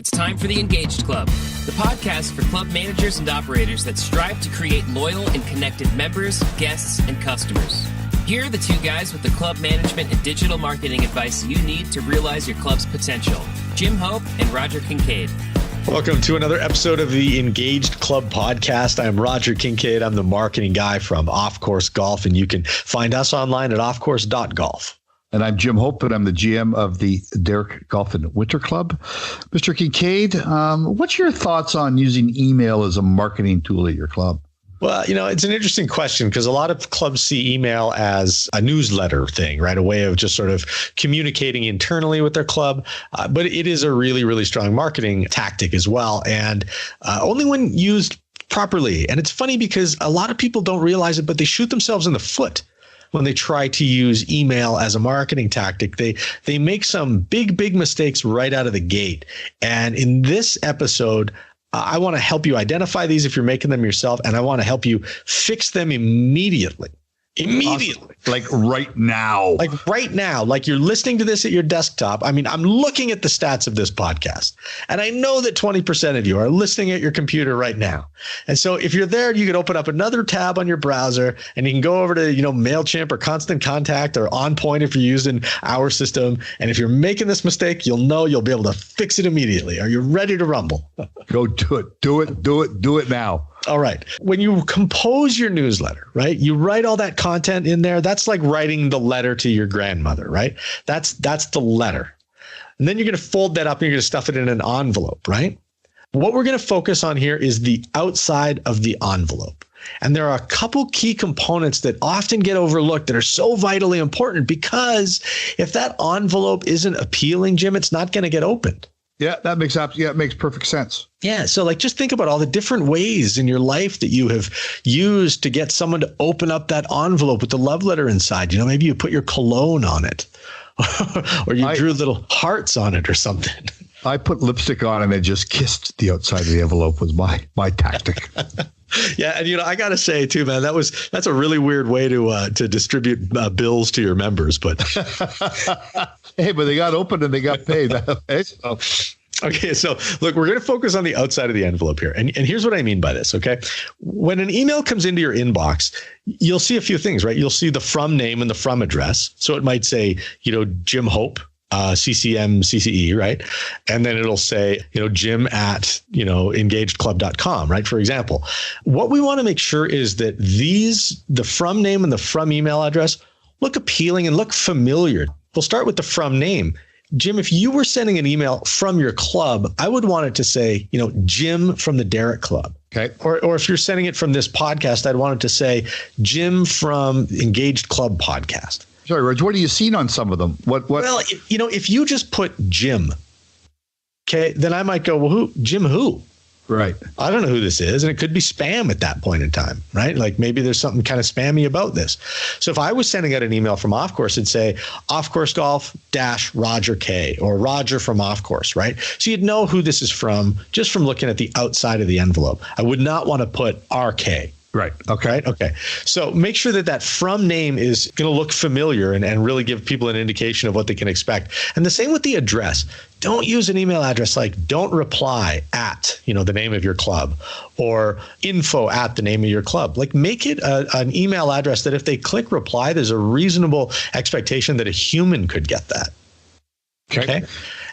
It's time for the Engaged Club, the podcast for club managers and operators that strive to create loyal and connected members, guests, and customers. Here are the two guys with the club management and digital marketing advice you need to realize your club's potential. Jim Hope and Roger Kincaid. Welcome to another episode of the Engaged Club podcast. I'm Roger Kincaid. I'm the marketing guy from Off Course Golf, and you can find us online at offcourse.golf. And I'm Jim Hope, and I'm the GM of the Derek Golf and Winter Club. Mr. Kincaid, what's your thoughts on using email as a marketing tool at your club? Well, it's an interesting question because a lot of clubs see email as a newsletter thing, right? A way of just sort of communicating internally with their club. But it is a really, really strong marketing tactic as well. And only when used properly. And it's funny because a lot of people don't realize it, but they shoot themselves in the foot when they try to use email as a marketing tactic. They make some big mistakes right out of the gate. And in this episode, I want to help you identify these if you're making them yourself, and I want to help you fix them immediately. Awesome. Like right now. Like you're listening to this at your desktop. I mean, I'm looking at the stats of this podcast, and I know that 20% of you are listening at your computer right now. And so if you're there, you can open up another tab on your browser, and you can go over to, MailChimp or Constant Contact or OnPoint if you're using our system. And if you're making this mistake, you'll know you'll be able to fix it immediately. Are you ready to rumble? Go do it. Do it now. All right. When you compose your newsletter, right, you write all that content in there. That's like writing the letter to your grandmother, right? That's the letter. And then you're going to fold that up and you're going to stuff it in an envelope, right? What we're going to focus on here is the outside of the envelope. And there are a couple key components that often get overlooked that are so vitally important, because if that envelope isn't appealing, Jim, it's not going to get opened. Yeah, it makes perfect sense. Yeah. So just think about all the different ways in your life that you have used to get someone to open up that envelope with the love letter inside. Maybe you put your cologne on it or you drew little hearts on it or something. I put lipstick on and I just kissed the outside of the envelope was my tactic. Yeah. And, I got to say, too, man, that's a really weird way to distribute bills to your members. But hey, but they got opened and they got paid. Okay, so look, we're going to focus on the outside of the envelope here. And here's what I mean by this, okay? When an email comes into your inbox, you'll see a few things, right? You'll see the from name and the from address. So it might say, Jim Hope, CCM, CCE, right? And then it'll say, Jim at, engagedclub.com, right? For example, what we want to make sure is that the from name and the from email address look appealing and look familiar. We'll start with the from name. Jim, if you were sending an email from your club, I would want it to say, Jim from the Derek Club. Okay. Or if you're sending it from this podcast, I'd want it to say Jim from Engaged Club Podcast. Sorry, Roger, what are you seeing on some of them? What? Well, if you just put Jim, okay, then I might go, well, who? Jim who? Right. I don't know who this is. And it could be spam at that point in time, right? Like maybe there's something kind of spammy about this. So if I was sending out an email from Off Course, it'd say Off Course Golf -Roger K or Roger from Off Course, right? So you'd know who this is from just from looking at the outside of the envelope. I would not want to put RK. Right. Okay. Right. Okay. So make sure that from name is going to look familiar and really give people an indication of what they can expect. And the same with the address. Don't use an email address like don't reply at, the name of your club or info at the name of your club. Like make it an email address that if they click reply, there's a reasonable expectation that a human could get that. Okay.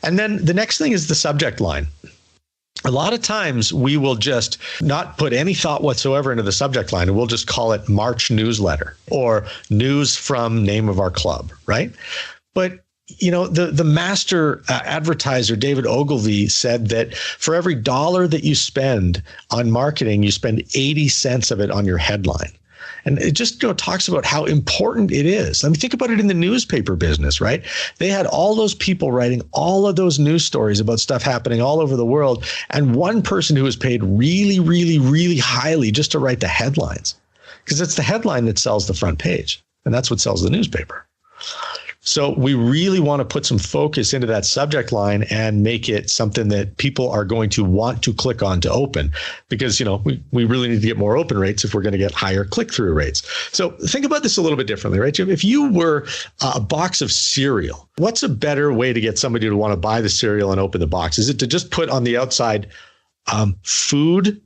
And then the next thing is the subject line. A lot of times we will just not put any thought whatsoever into the subject line, and we'll just call it March newsletter or news from name of our club, right? But the master advertiser, David Ogilvy, said that for every $1 that you spend on marketing, you spend 80 cents of it on your headline. And it just talks about how important it is. I mean, think about it in the newspaper business, right? They had all those people writing all of those news stories about stuff happening all over the world, and one person who was paid really, really, really highly just to write the headlines, because it's the headline that sells the front page, and that's what sells the newspaper. So we really want to put some focus into that subject line and make it something that people are going to want to click on to open, because, we really need to get more open rates if we're going to get higher click-through rates. So think about this a little bit differently, right, Jim? If you were a box of cereal, what's a better way to get somebody to want to buy the cereal and open the box? Is it to just put on the outside food?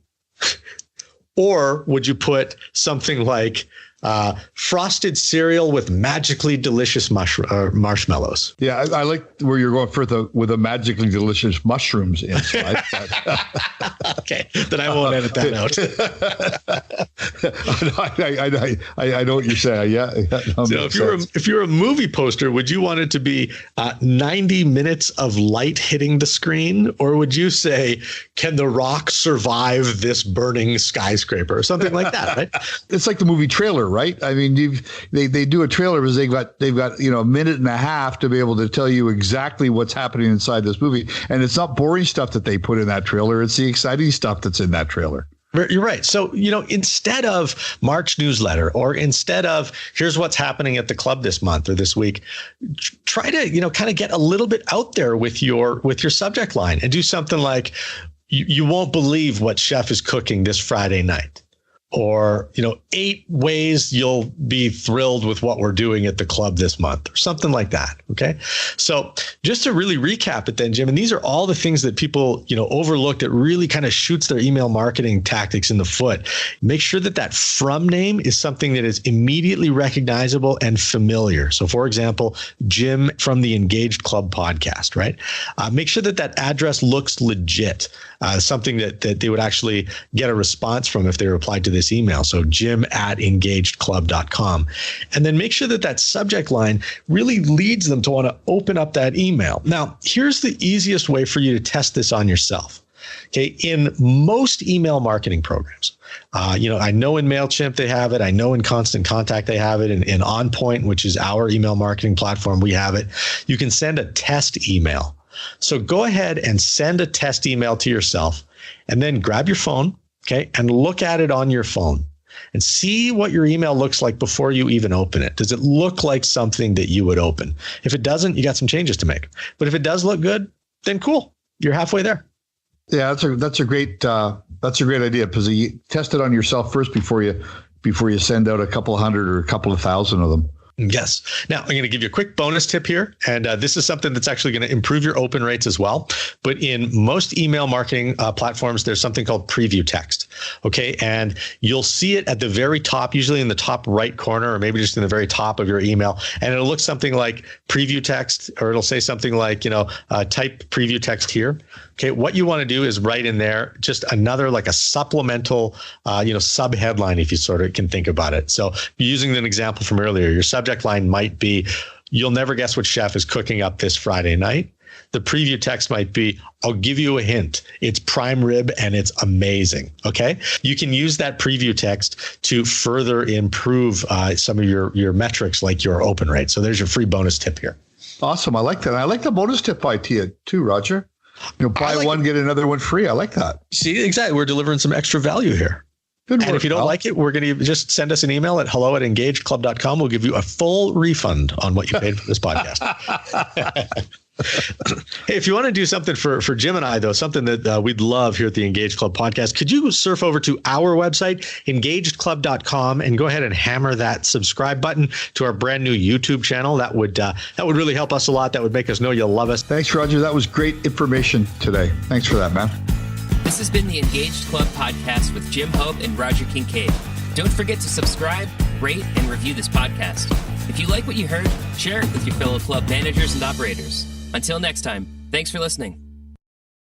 Or would you put something like frosted cereal with magically delicious marshmallows? Yeah, I like where you're going with the magically delicious mushrooms inside. Okay, then I won't edit that out. I know what you're saying. Yeah. So if you're a movie poster, would you want it to be 90 minutes of light hitting the screen, or would you say, "Can The Rock survive this burning skyscraper?" or something like that? Right? It's like the movie trailer, right? I mean, they do a trailer because they've got a minute and a half to be able to tell you exactly what's happening inside this movie, and it's not boring stuff that they put in that trailer; it's the exciting stuff that's in that trailer. You're right. So, instead of March newsletter, or instead of here's what's happening at the club this month or this week, try to, kind of get a little bit out there with your subject line and do something like, you won't believe what chef is cooking this Friday night. Or, 8 ways you'll be thrilled with what we're doing at the club this month, or something like that. Okay. So just to really recap it then, Jim, and these are all the things that people, overlook that really kind of shoots their email marketing tactics in the foot. Make sure that from name is something that is immediately recognizable and familiar. So for example, Jim from the Engaged Club podcast, right? Make sure that address looks legit, something that they would actually get a response from if they replied to this email. So jim@engagedclub.com. And then make sure that subject line really leads them to want to open up that email. Now, here's the easiest way for you to test this on yourself. Okay. In most email marketing programs, I know in MailChimp they have it. I know in Constant Contact they have it. In OnPoint, which is our email marketing platform, we have it. You can send a test email. So go ahead and send a test email to yourself, and then grab your phone. Okay. And look at it on your phone and see what your email looks like before you even open it. Does it look like something that you would open? If it doesn't, you got some changes to make. But if it does look good, then cool. You're halfway there. Yeah, that's a great idea, because you test it on yourself first before you send out a couple hundred or a couple of thousand of them. Yes. Now, I'm going to give you a quick bonus tip here. And this is something that's actually going to improve your open rates as well. But in most email marketing platforms, there's something called preview text. Okay. And you'll see it at the very top, usually in the top right corner, or maybe just in the very top of your email. And it'll look something like preview text, or it'll say something like, type preview text here. Okay. What you want to do is write in there just another, like a supplemental, sub headline, if you sort of can think about it. So using an example from earlier, your subject line might be, "You'll never guess what chef is cooking up this Friday night." The preview text might be, "I'll give you a hint. It's prime rib and it's amazing." Okay. You can use that preview text to further improve some of your metrics, like your open rate. So there's your free bonus tip here. Awesome. I like that. I like the bonus tip idea too, Roger. Buy one, get another one free. I like that. See, exactly. We're delivering some extra value here. Good work, and if you don't like it, we're going to just send us an email at hello@engagedclub.com. We'll give you a full refund on what you paid for this podcast. Hey, if you want to do something for Jim and I, though, something that we'd love here at the Engaged Club podcast, could you surf over to our website, engagedclub.com, and go ahead and hammer that subscribe button to our brand new YouTube channel? That would really help us a lot. That would make us know you'll love us. Thanks, Roger. That was great information today. Thanks for that, man. This has been the Engaged Club podcast with Jim Hope and Roger Kincaid. Don't forget to subscribe, rate, and review this podcast. If you like what you heard, share it with your fellow club managers and operators. Until next time, thanks for listening.